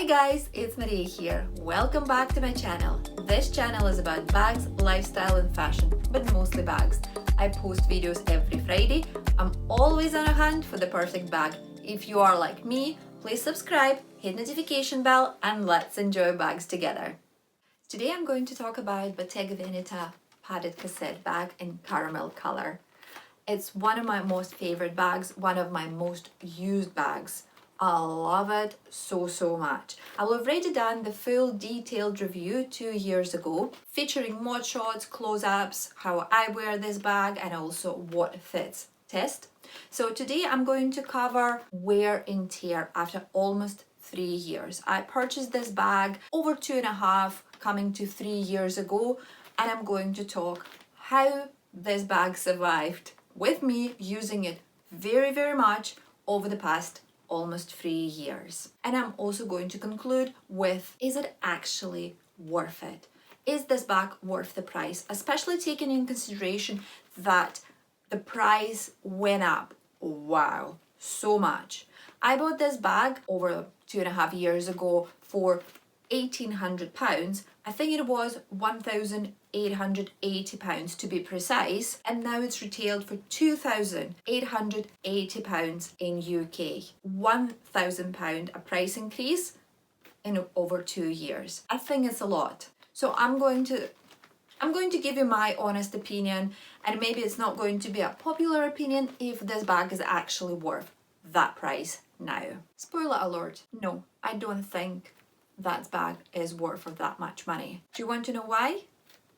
Hi guys, it's Maria here. Welcome back to my channel. This channel is about bags, lifestyle and fashion, but mostly bags. I post videos every Friday. I'm always on a hunt for the perfect bag. If you are like me, please subscribe, hit notification bell, and let's enjoy bags together. Today I'm going to talk about Bottega Veneta padded cassette bag in caramel color. It's one of my most favorite bags, one of my most used bags. I love it so much. I've already done the full detailed review 2 years ago, featuring mod shots, close-ups, how I wear this bag, and also what fits test. So today I'm going to cover wear and tear after almost 3 years. I purchased this bag over 2.5, coming to 3 years ago, and I'm going to talk how this bag survived with me using it very much over the past almost 3 years. And I'm also going to conclude with, is it actually worth it? Is this bag worth the price? Especially taking in consideration that the price went up, wow, so much. I bought this bag over 2.5 years ago for £1,800. I think it was £1,880 to be precise, and now it's retailed for £2,880 in UK. £1,000 a price increase in over 2 years. I think it's a lot. So I'm going to give you my honest opinion, and maybe it's not going to be a popular opinion if this bag is actually worth that price now. Spoiler alert, no, I don't think that bag is worth that much money. Do you want to know why?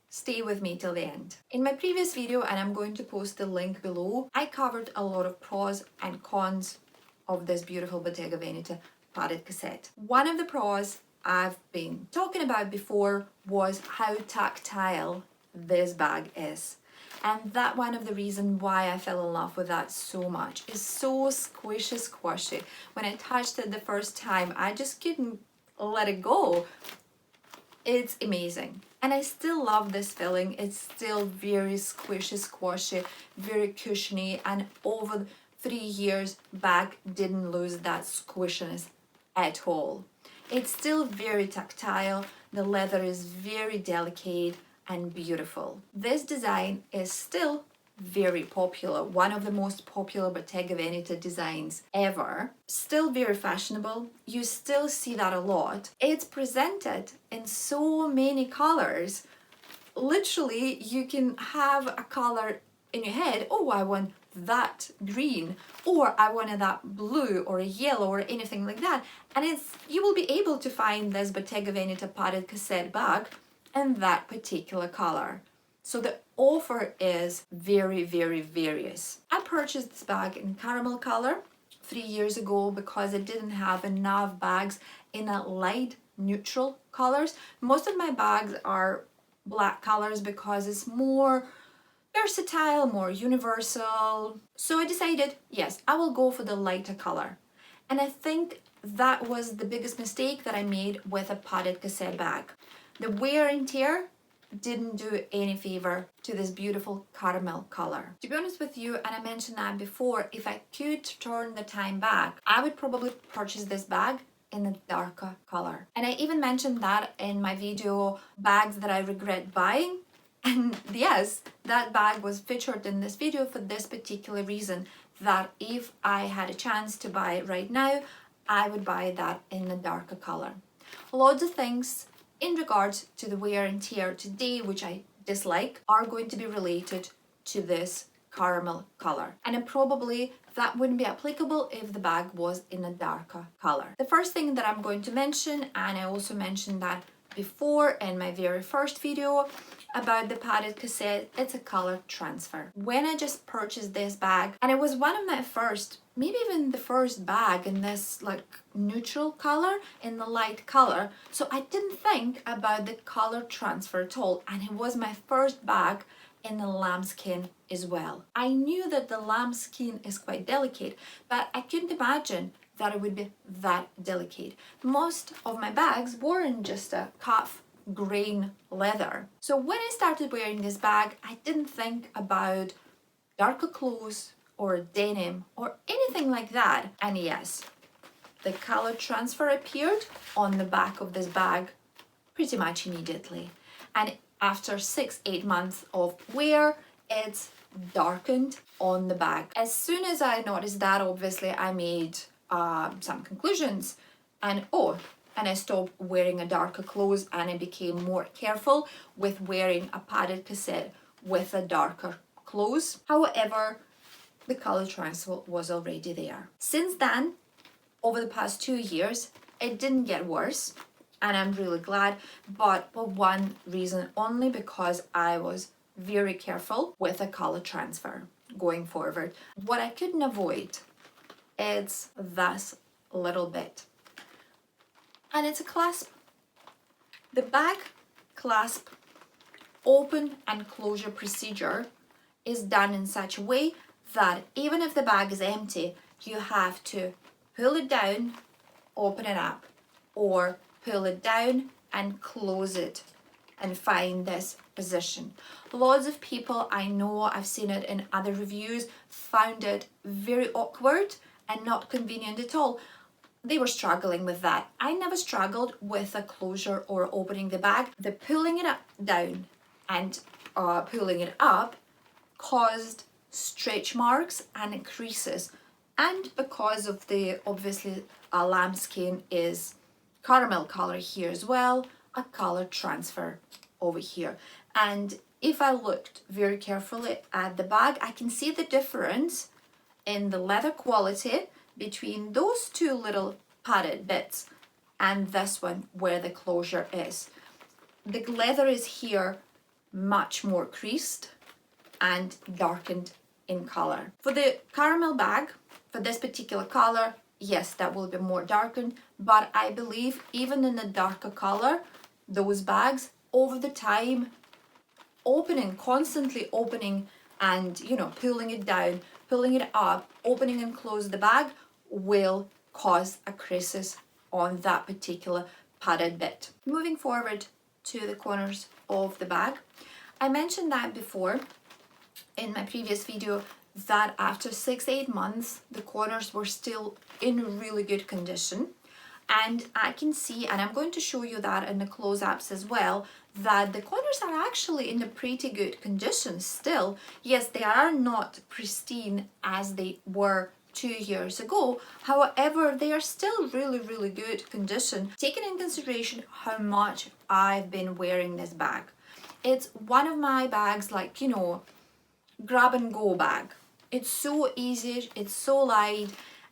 Stay with me till the end. In my previous video, and I'm going to post the link below, I covered a lot of pros and cons of this beautiful Bottega Veneta padded cassette. One of the pros I've been talking about before was how tactile this bag is. And that one of the reasons why I fell in love with that so much. It's so squishy. When I touched it the first time, I just couldn't let it go. It's amazing. And I still love this feeling. It's still very squishy, very cushiony, and over 3 years bag didn't lose that squishiness at all. It's still very tactile. The leather is very delicate and beautiful. This design is still very popular, one of the most popular Bottega Veneta designs ever. Still very fashionable, you still see that a lot. It's presented in so many colors. Literally, you can have a color in your head, oh, I want that green, or I wanted that blue or yellow or anything like that, and you will be able to find this Bottega Veneta padded cassette bag in that particular color. So the offer is very various. I purchased this bag in caramel color 3 years ago because I didn't have enough bags in a light neutral colors. Most of my bags are black colors because it's more versatile, more universal. So I decided, yes, I will go for the lighter color. And I think that was the biggest mistake that I made with a padded cassette bag. The wear and tear didn't do any favor to this beautiful caramel color. To be honest with you, and I mentioned that before, if I could turn the time back, I would probably purchase this bag in a darker color. And I even mentioned that in my video, bags that I regret buying. And yes, that bag was featured in this video for this particular reason, that if I had a chance to buy it right now, I would buy that in a darker color. Loads of things in regards to the wear and tear today, which I dislike, are going to be related to this caramel color. And probably that wouldn't be applicable if the bag was in a darker color. The first thing that I'm going to mention, and I also mentioned that before in my very first video about the padded cassette, it's a color transfer. When I just purchased this bag, and it was one of my first, maybe even the first bag in this like neutral color, in the light color, so I didn't think about the color transfer at all, and it was my first bag in the lambskin as well. I knew that the lambskin is quite delicate, but I couldn't imagine that it would be that delicate. Most of my bags weren't just a calf grain leather. So when I started wearing this bag, I didn't think about darker clothes or denim or anything like that. And yes, the color transfer appeared on the back of this bag pretty much immediately. And after 6-8 months of wear, it's darkened on the bag. As soon as I noticed that, obviously I made some conclusions, and I stopped wearing a darker clothes, and I became more careful with wearing a padded cassette with a darker clothes. However, the color transfer was already there. Since then, over the past 2 years, it didn't get worse, and I'm really glad, but for one reason only, because I was very careful with the color transfer going forward. What I couldn't avoid is this little bit, and it's a clasp. The bag clasp open and closure procedure is done in such a way that even if the bag is empty, you have to pull it down, open it up, or pull it down and close it and find this position. Lots of people, I know, I've seen it in other reviews, found it very awkward and not convenient at all. They were struggling with that. I never struggled with a closure or opening the bag. The pulling it up, down and pulling it up caused stretch marks and creases. And because of the, obviously, lambskin is caramel color here as well, a color transfer over here. And if I looked very carefully at the bag, I can see the difference in the leather quality between those two little padded bits and this one where the closure is. The leather is here much more creased and darkened in color. For the caramel bag, for this particular color, yes, that will be more darkened, but I believe even in the darker color, those bags over the time, constantly opening and, pulling it down, pulling it up, opening and close the bag will cause a creases on that particular padded bit. Moving forward to the corners of the bag, I mentioned that before in my previous video that after 6-8 months, the corners were still in really good condition. And I can see, and I'm going to show you that in the close-ups as well, that the corners are actually in a pretty good condition still. Yes, they are not pristine as they were 2 years ago. However, they are still really good condition, taking in consideration how much I've been wearing this bag. It's one of my bags, like, grab and go bag. It's so easy, it's so light,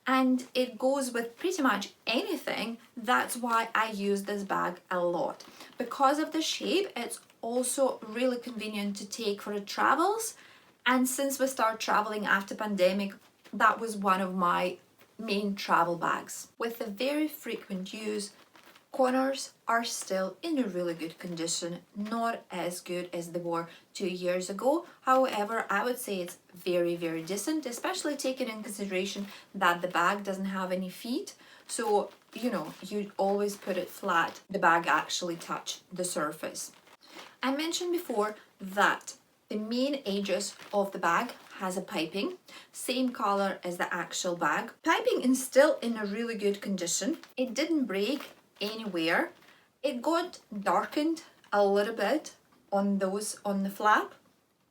and it goes with pretty much anything. That's why I use this bag a lot. Because of the shape, it's also really convenient to take for the travels. And since we start traveling after pandemic, that was one of my main travel bags. With the very frequent use, corners are still in a really good condition, not as good as they were 2 years ago. However, I would say it's very decent, especially taking in consideration that the bag doesn't have any feet. So, you always put it flat. The bag actually touch the surface. I mentioned before that the main edges of the bag has a piping, same color as the actual bag. Piping is still in a really good condition. It didn't break anywhere. It got darkened a little bit on the flap,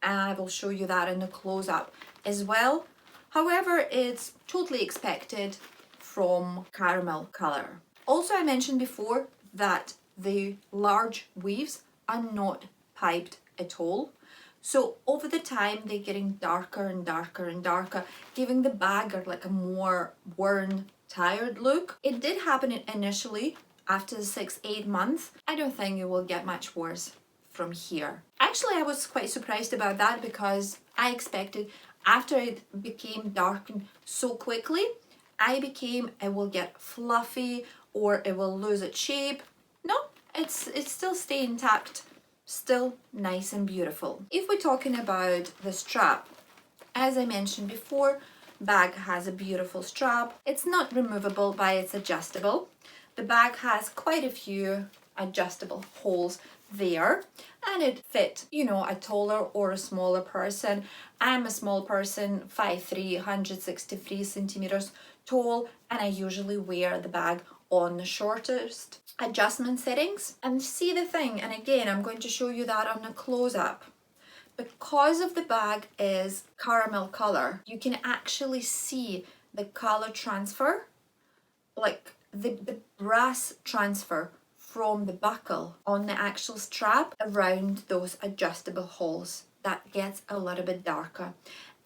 and I will show you that in the close-up as well. However, it's totally expected from caramel color. Also, I mentioned before that the large weaves are not piped at all. So over the time, they're getting darker and darker, giving the bag like a more worn, tired look. It did happen initially after the 6-8 months. I don't think it will get much worse from here. Actually, I was quite surprised about that, because I expected after it became darkened so quickly, it will get fluffy or it will lose its shape. No, it's still stay intact. Still nice and beautiful. If we're talking about the strap, as I mentioned before, bag has a beautiful strap. It's not removable, but it's adjustable. The bag has quite a few adjustable holes there, and it fit, a taller or a smaller person. I'm a small person, 5'3", 163 centimeters. tall, and I usually wear the bag on the shortest adjustment settings. And see the thing, and again I'm going to show you that on a close-up. Because of the bag is caramel color, you can actually see the color transfer, like the brass transfer from the buckle on the actual strap around those adjustable holes. That gets a little bit darker.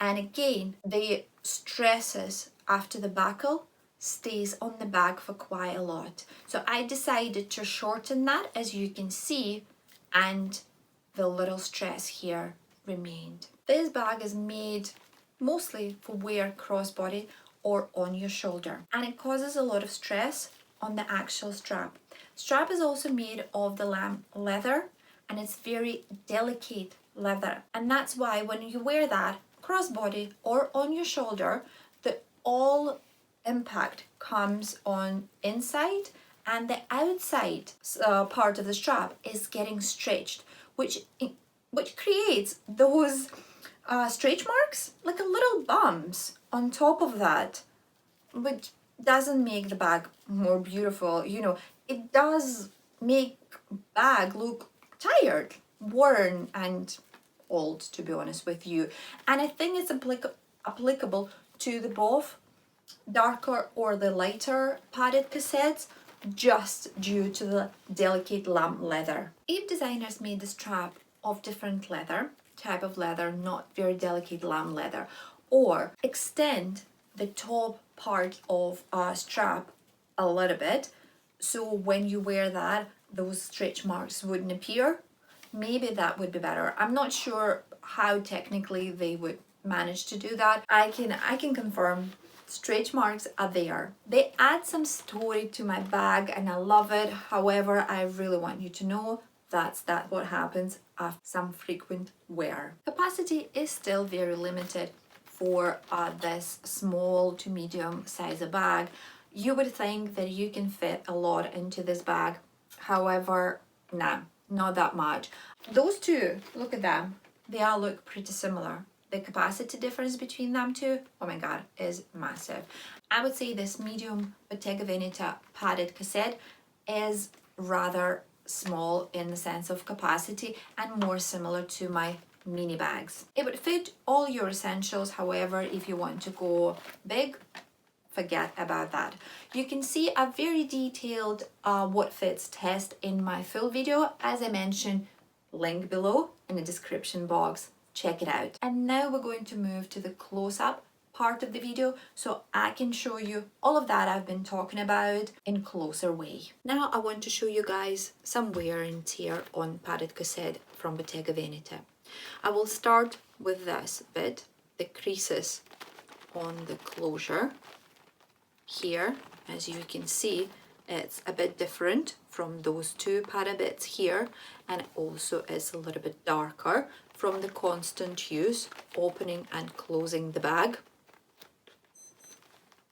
And again, the stresses after the buckle stays on the bag for quite a lot. So I decided to shorten that, as you can see, and the little stress here remained. This bag is made mostly for wear crossbody or on your shoulder, and it causes a lot of stress on the actual strap. Strap is also made of the lamb leather, and it's very delicate leather, and that's why when you wear that crossbody or on your shoulder, the all impact comes on inside, and the outside part of the strap is getting stretched, which creates those stretch marks, like a little bumps on top of that, which doesn't make the bag more beautiful. You know, it does make bag look tired, worn, and old, to be honest with you. And I think it's applicable to the both darker or the lighter padded cassettes, just due to the delicate lamb leather. If designers made the strap of different leather, type of leather, not very delicate lamb leather, or extend the top part of a strap a little bit, so when you wear that, those stretch marks wouldn't appear, maybe that would be better. I'm not sure how technically they would manage to do that. I can confirm stretch marks are there. They add some story to my bag and I love it. However, I really want you to know that's what happens after some frequent wear. Capacity is still very limited for this small to medium size bag. You would think that you can fit a lot into this bag. However, nah, not that much. Those two, look at them. They all look pretty similar. The capacity difference between them two, oh my god, is massive. I would say this medium Bottega Veneta padded cassette is rather small in the sense of capacity and more similar to my mini bags. It would fit all your essentials. However, if you want to go big, forget about that. You can see a very detailed what fits test in my full video, as I mentioned, link below in the description box. Check it out. And now we're going to move to the close-up part of the video so I can show you all of that I've been talking about in closer way. Now I want to show you guys some wear and tear on padded cassette from Bottega Veneta. I will start with this bit, the creases on the closure. Here, as you can see, it's a bit different from those two padded bits here, and it also is a little bit darker from the constant use, opening and closing the bag.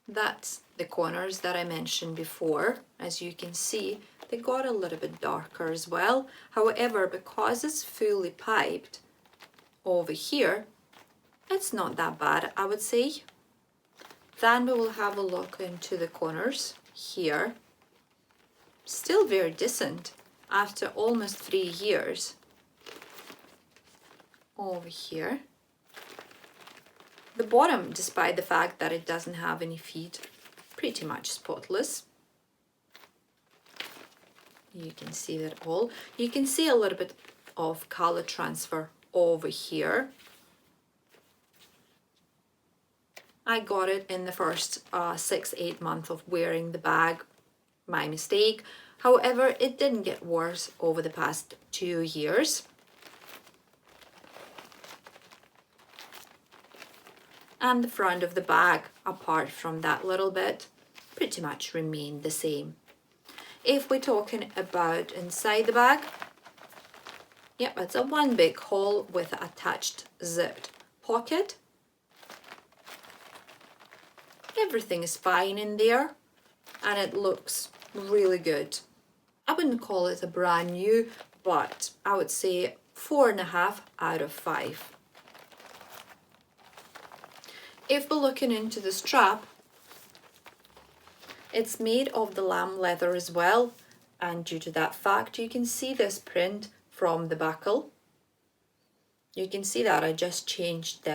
That's the corners that I mentioned before. As you can see, they got a little bit darker as well. However, because it's fully piped over here, it's not that bad, I would say. Then we will have a look into the corners here. Still very decent after almost 3 years. Over here. The bottom, despite the fact that it doesn't have any feet, pretty much spotless. You can see that all. You can see a little bit of color transfer over here. I got it in the first 6-8 months of wearing the bag. My mistake. However, it didn't get worse over the past 2 years. And the front of the bag, apart from that little bit, pretty much remained the same. If we're talking about inside the bag, yep, it's a one big hole with an attached zipped pocket. Everything is fine in there and it looks really good. I wouldn't call it a brand new, but I would say 4.5 out of 5. If we're looking into the strap, It's made of the lamb leather as well, and due to that fact you can see this print from the buckle. You can see that I just changed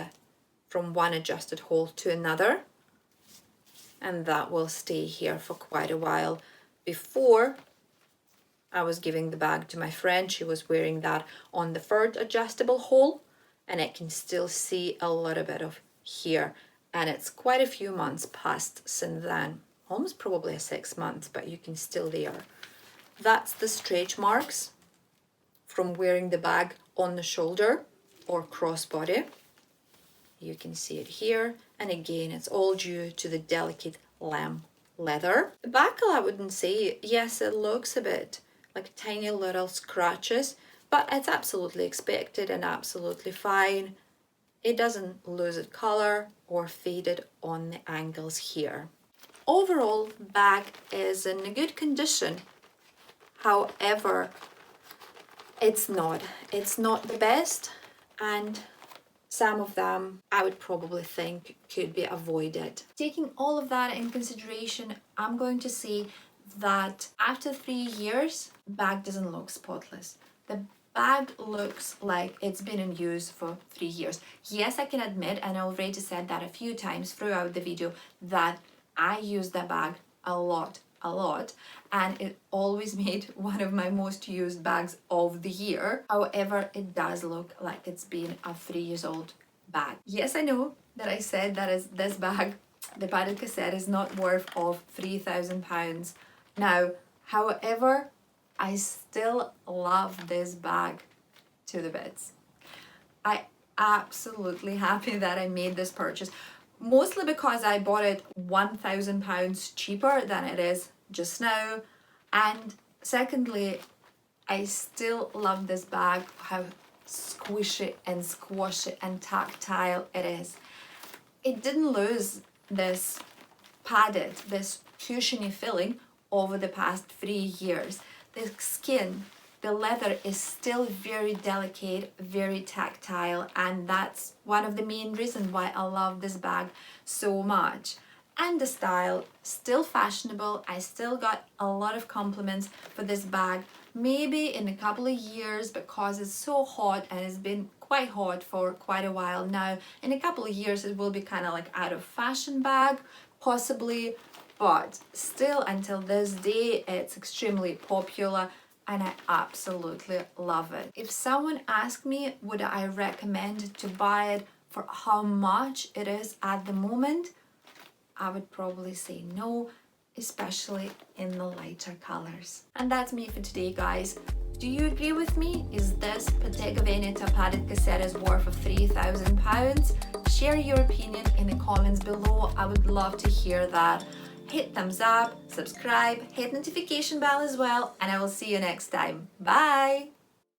from one adjusted hole to another, and that will stay here for quite a while. Before I was giving the bag to my friend, she was wearing that on the third adjustable hole, and I can still see a little bit of here, and it's quite a few months past since then, almost probably 6 months, but you can still there. That's the stretch marks from wearing the bag on the shoulder or crossbody. You can see it here, and again it's all due to the delicate lamb leather. The buckle, I wouldn't say, yes, it looks a bit like tiny little scratches, but it's absolutely expected and absolutely fine. It doesn't lose its color or faded on the angles here. Overall, bag is in good condition. However, it's not the best, and some of them I would probably think could be avoided. Taking all of that in consideration, I'm going to say that after 3 years, bag doesn't look spotless. The bag looks like it's been in use for 3 years. Yes, I can admit, and I already said that a few times throughout the video, that I use the bag a lot, and it always made one of my most used bags of the year. However, it does look like it's been a 3 years old bag. Yes, I know that I said that this bag, the padded cassette, is not worth of £3,000 now. However, I still love this bag to the bits. I absolutely happy that I made this purchase, mostly because I bought it £1,000 cheaper than it is just now, and secondly, I still love this bag, how squishy and squashy and tactile it is. It didn't lose this padded, this cushiony feeling over the past 3 years. The skin, the leather is still very delicate, very tactile, and that's one of the main reasons why I love this bag so much. And the style, still fashionable. I still got a lot of compliments for this bag. Maybe in a couple of years, because it's so hot and it's been quite hot for quite a while now, in a couple of years it will be kind of like out of fashion bag, possibly. But still, until this day, it's extremely popular and I absolutely love it. If someone asked me, would I recommend to buy it for how much it is at the moment, I would probably say no, especially in the lighter colors. And that's me for today, guys. Do you agree with me? Is this Bottega Veneta padded cassette is worth of £3,000? Share your opinion in the comments below. I would love to hear that. Hit thumbs up, subscribe, hit notification bell as well, and I will see you next time. Bye!